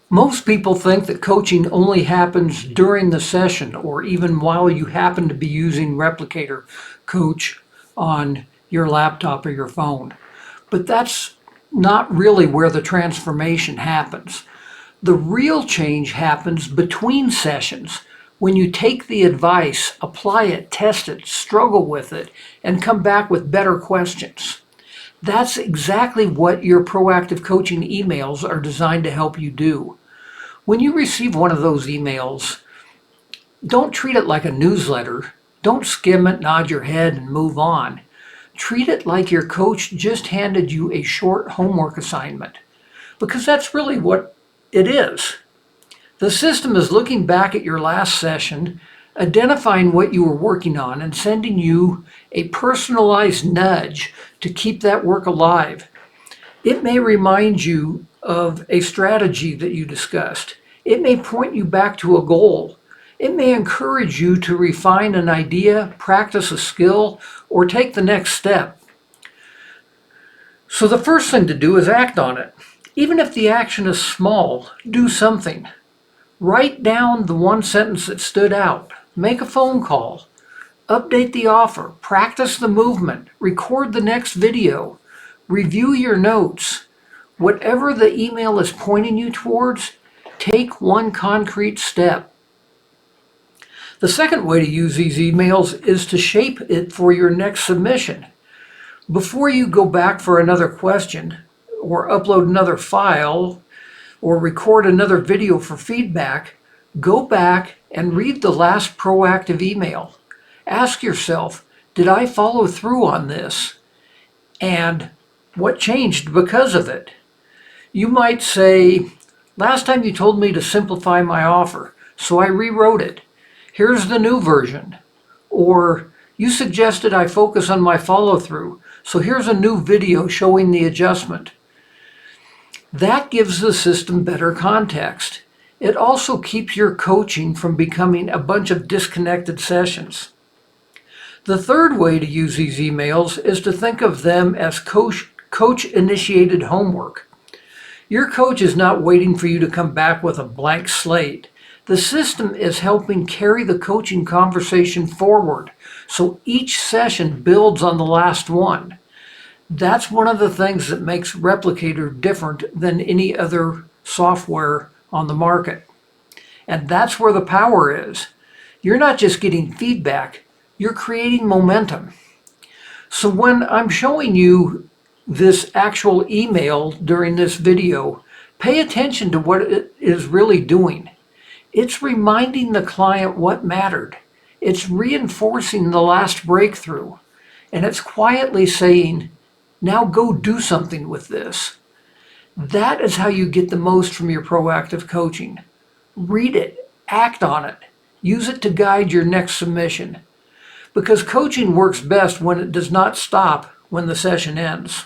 Most people think that coaching only happens during the session or even while you happen to be using ReplicAItor Coach on your laptop or your phone. But that's not really where the transformation happens. The real change happens between sessions when you take the advice, apply it, test it, struggle with it, and come back with better questions. That's exactly what your proactive coaching emails are designed to help you do. When you receive one of those emails, don't treat it like a newsletter. Don't skim it, nod your head, and move on. Treat it like your coach just handed you a short homework assignment, because that's really what it is. The system is looking back at your last session, identifying what you were working on, and sending you a personalized nudge to keep that work alive. It may remind you of a strategy that you discussed. It may point you back to a goal. It may encourage you to refine an idea, practice a skill, or take the next step. So the first thing to do is act on it. Even if the action is small, do something. Write down the one sentence that stood out. Make a phone call. Update the offer. Practice the movement. Record the next video. Review your notes. Whatever the email is pointing you towards, take one concrete step. The second way to use these emails is to shape it for your next submission. Before you go back for another question, or upload another file, or record another video for feedback, go back and read the last proactive email. Ask yourself, did I follow through on this? And what changed because of it? You might say, last time you told me to simplify my offer, so I rewrote it. Here's the new version. Or, you suggested I focus on my follow-through, so here's a new video showing the adjustment. That gives the system better context. It also keeps your coaching from becoming a bunch of disconnected sessions. The third way to use these emails is to think of them as coach-initiated homework. Your coach is not waiting for you to come back with a blank slate. The system is helping carry the coaching conversation forward, so each session builds on the last one. That's one of the things that makes ReplicAItor different than any other software on the market. And that's where the power is. You're not just getting feedback, you're creating momentum. So when I'm showing you this actual email during this video, pay attention to what it is really doing. It's reminding the client what mattered. It's reinforcing the last breakthrough. And it's quietly saying, now go do something with this. That is how you get the most from your proactive coaching. Read it, act on it, use it to guide your next submission. Because coaching works best when it does not stop when the session ends.